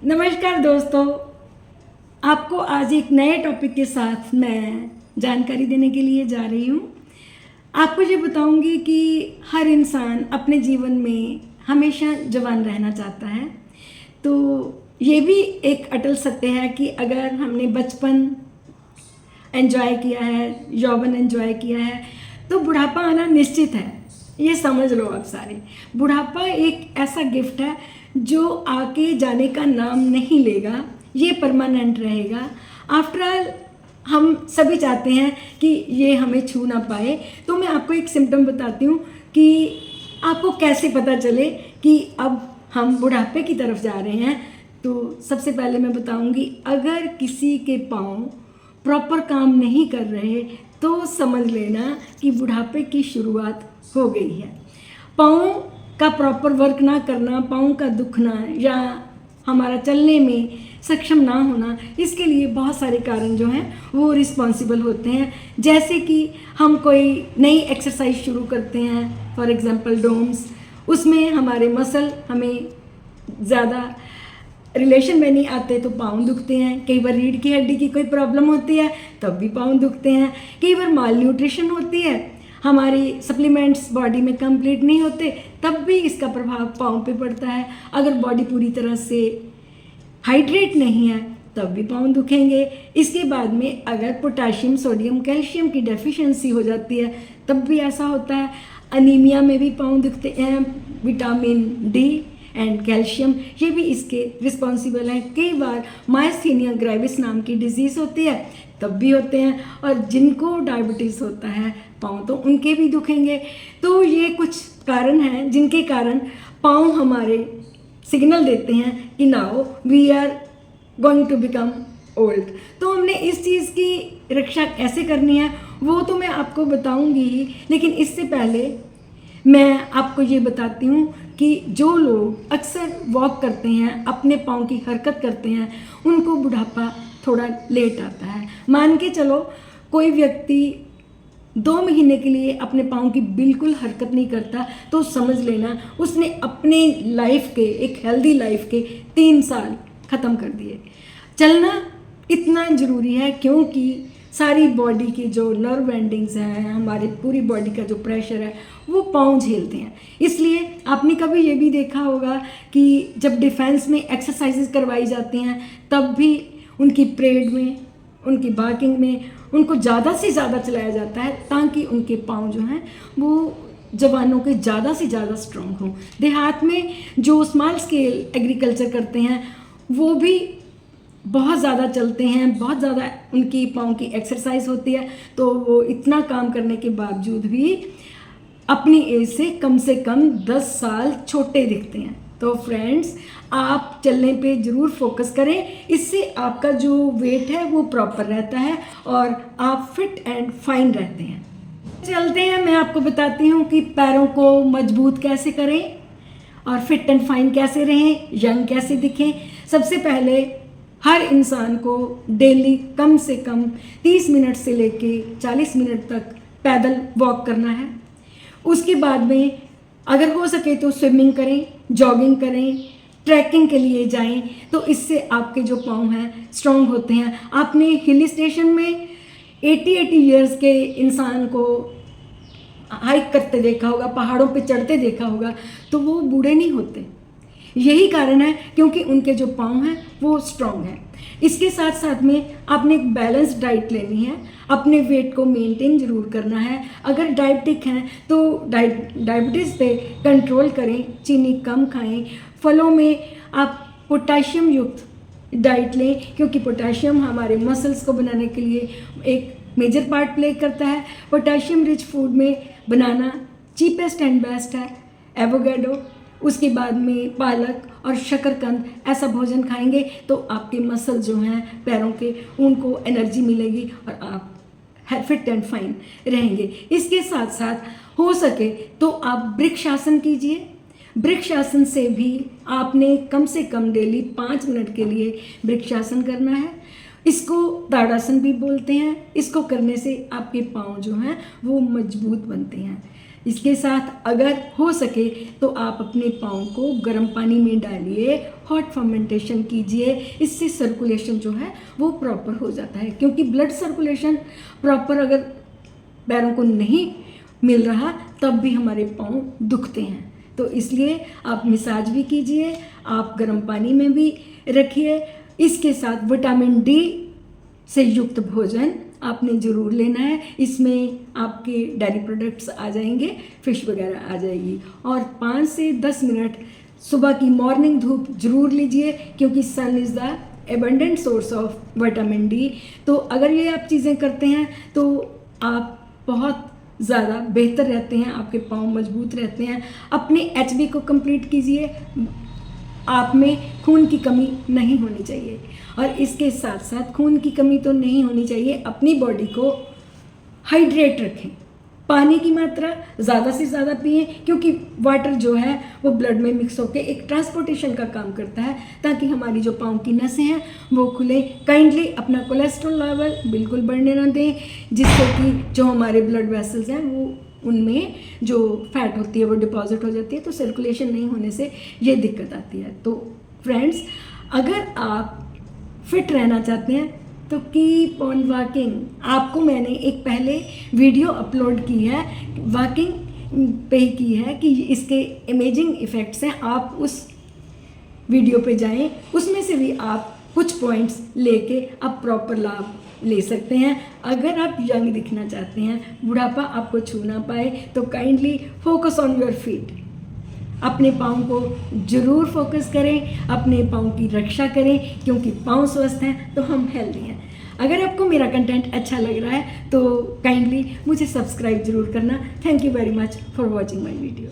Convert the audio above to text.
नमस्कार दोस्तों, आपको आज एक नए टॉपिक के साथ मैं जानकारी देने के लिए जा रही हूँ। आपको ये बताऊँगी कि हर इंसान अपने जीवन में हमेशा जवान रहना चाहता है। तो ये भी एक अटल सत्य है कि अगर हमने बचपन एंजॉय किया है, यौवन एंजॉय किया है, तो बुढ़ापा आना निश्चित है। ये समझ लो आप सारे। बुढ़ापा एक ऐसा गिफ्ट है जो आके जाने का नाम नहीं लेगा, ये परमानेंट रहेगा। आफ्टर ऑल हम सभी चाहते हैं कि ये हमें छू ना पाए। तो मैं आपको एक सिम्टम बताती हूँ कि आपको कैसे पता चले कि अब हम बुढ़ापे की तरफ जा रहे हैं। तो सबसे पहले मैं बताऊँगी, अगर किसी के पाँव प्रॉपर काम नहीं कर रहे तो समझ लेना कि बुढ़ापे की शुरुआत हो गई है। पाँव का प्रॉपर वर्क ना करना, पाँव का दुखना या हमारा चलने में सक्षम ना होना, इसके लिए बहुत सारे कारण जो हैं वो रिस्पॉन्सिबल होते हैं। जैसे कि हम कोई नई एक्सरसाइज शुरू करते हैं, फॉर एग्जांपल डोम्स, उसमें हमारे मसल हमें ज़्यादा रिलेशन में नहीं आते तो पाँव दुखते हैं। कई बार रीढ़ की हड्डी की कोई प्रॉब्लम होती है तब भी पाँव दुखते हैं। कई बार माल न्यूट्रिशन होती है, हमारी सप्लीमेंट्स बॉडी में कंप्लीट नहीं होते, तब भी इसका प्रभाव पाँव पे पड़ता है। अगर बॉडी पूरी तरह से हाइड्रेट नहीं है तब भी पाँव दुखेंगे। इसके बाद में अगर पोटाशियम, सोडियम, कैल्शियम की डेफिशिएंसी हो जाती है तब भी ऐसा होता है। अनीमिया में भी पाँव दुखते हैं। विटामिन डी एंड कैल्शियम ये भी इसके रिस्पॉन्सिबल हैं। कई बार मायस्थीनिया ग्रेविस नाम की डिजीज़ होती है तब भी होते हैं। और जिनको डायबिटीज़ होता है पाँव तो उनके भी दुखेंगे। तो ये कुछ कारण हैं जिनके कारण पाँव हमारे सिग्नल देते हैं कि now we are going to become old. तो हमने इस चीज़ की रक्षा कैसे करनी है वो तो मैं आपको बताऊंगी ही, लेकिन इससे पहले मैं आपको ये बताती हूँ कि जो लोग अक्सर वॉक करते हैं, अपने पाँव की हरकत करते हैं, उनको बुढ़ापा थोड़ा लेट आता है। मान के चलो कोई व्यक्ति 2 महीने के लिए अपने पाँव की बिल्कुल हरकत नहीं करता तो समझ लेना उसने अपने लाइफ के, एक हेल्दी लाइफ के 3 साल ख़त्म कर दिए। चलना इतना ज़रूरी है क्योंकि सारी बॉडी की जो नर्व एंडिंग्स हैं, हमारी पूरी बॉडी का जो प्रेशर है वो पाँव झेलते हैं। इसलिए आपने कभी ये भी देखा होगा कि जब डिफेंस में एक्सरसाइजेज करवाई जाती हैं तब भी उनकी परेड में, उनकी बाकिंग में उनको ज़्यादा से ज़्यादा चलाया जाता है ताकि उनके पाँव जो हैं वो जवानों के ज़्यादा से ज़्यादा स्ट्रॉन्ग हों। देहात में जो स्मॉल स्केल एग्रीकल्चर करते हैं वो भी बहुत ज़्यादा चलते हैं, बहुत ज़्यादा उनकी पाँव की एक्सरसाइज होती है, तो वो इतना काम करने के बावजूद भी अपनी एज से कम 10 साल छोटे दिखते हैं। तो फ्रेंड्स, आप चलने पे ज़रूर फोकस करें, इससे आपका जो वेट है वो प्रॉपर रहता है और आप फिट एंड फाइन रहते हैं। चलते हैं, मैं आपको बताती हूँ कि पैरों को मजबूत कैसे करें और फिट एंड फाइन कैसे रहें, यंग कैसे दिखें। सबसे पहले हर इंसान को डेली कम से कम 30 मिनट से लेके 40 मिनट तक पैदल वॉक करना है। उसके बाद में अगर हो सके तो स्विमिंग करें, जॉगिंग करें, ट्रैकिंग के लिए जाएं, तो इससे आपके जो पाँव हैं स्ट्रॉन्ग होते हैं। आपने हिल स्टेशन में 80 ईयर्स के इंसान को हाइक करते देखा होगा, पहाड़ों पे चढ़ते देखा होगा, तो वो बूढ़े नहीं होते। यही कारण है क्योंकि उनके जो पाँव हैं वो स्ट्रॉन्ग हैं। इसके साथ साथ में आपने एक बैलेंस डाइट लेनी है, अपने वेट को मेंटेन ज़रूर करना है। अगर डायबिटिक हैं तो डायबिटीज़ पे कंट्रोल करें, चीनी कम खाएं, फलों में आप पोटाशियम युक्त डाइट लें क्योंकि पोटाशियम हमारे मसल्स को बनाने के लिए एक मेजर पार्ट प्ले करता है। पोटाशियम रिच फूड में बनाना चीपेस्ट एंड बेस्ट है, एवोकाडो, उसके बाद में पालक और शकरकंद, ऐसा भोजन खाएंगे तो आपके मसल जो हैं पैरों के, उनको एनर्जी मिलेगी और आप फिट एंड फाइन रहेंगे। इसके साथ साथ हो सके तो आप वृक्षासन कीजिए। वृक्षासन से भी आपने कम से कम डेली 5 मिनट के लिए वृक्षासन करना है। इसको ताड़ासन भी बोलते हैं। इसको करने से आपके पाँव जो हैं वो मजबूत बनते हैं। इसके साथ अगर हो सके तो आप अपने पाँव को गर्म पानी में डालिए, हॉट फर्मेंटेशन कीजिए। इससे सर्कुलेशन जो है वो प्रॉपर हो जाता है, क्योंकि ब्लड सर्कुलेशन प्रॉपर अगर पैरों को नहीं मिल रहा तब भी हमारे पाँव दुखते हैं। तो इसलिए आप मसाज भी कीजिए, आप गर्म पानी में भी रखिए। इसके साथ विटामिन डी से युक्त भोजन आपने ज़रूर लेना है। इसमें आपके डेयरी प्रोडक्ट्स आ जाएंगे, फिश वगैरह आ जाएगी। और 5 से 10 मिनट सुबह की मॉर्निंग धूप जरूर लीजिए, क्योंकि sun is the abundant source of vitamin D. तो अगर ये आप चीज़ें करते हैं तो आप बहुत ज़्यादा बेहतर रहते हैं, आपके पाँव मजबूत रहते हैं। अपने एचबी को कंप्लीट कीजिए, आप में खून की कमी नहीं होनी चाहिए। और इसके साथ साथ खून की कमी तो नहीं होनी चाहिए, अपनी बॉडी को हाइड्रेट रखें, पानी की मात्रा ज़्यादा से ज़्यादा पिएं, क्योंकि वाटर जो है वो ब्लड में मिक्स होकर एक ट्रांसपोर्टेशन का काम करता है, ताकि हमारी जो पाँव की नसें हैं वो खुले। काइंडली अपना कोलेस्ट्रॉल लेवल बिल्कुल बढ़ने ना दें, जिससे कि जो हमारे ब्लड वेसल्स हैं वो उनमें जो फैट होती है वो डिपॉजिट हो जाती है, तो सर्कुलेशन नहीं होने से ये दिक्कत आती है। तो फ्रेंड्स, अगर आप फिट रहना चाहते हैं तो कीप ऑन वॉकिंग। आपको मैंने एक पहले वीडियो अपलोड की है, वॉकिंग पे ही की है, कि इसके अमेजिंग इफ़ेक्ट्स हैं। आप उस वीडियो पे जाएं, उसमें से भी आप कुछ पॉइंट्स लेके आप प्रॉपर लाभ ले सकते हैं। अगर आप यंग दिखना चाहते हैं, बुढ़ापा आपको छू ना पाए, तो kindly focus on your feet. अपने पाँव को जरूर फोकस करें, अपने पाँव की रक्षा करें, क्योंकि पाँव स्वस्थ हैं तो हम हेल्दी हैं। अगर आपको मेरा कंटेंट अच्छा लग रहा है तो काइंडली मुझे सब्सक्राइब जरूर करना। Thank you very much for watching my video.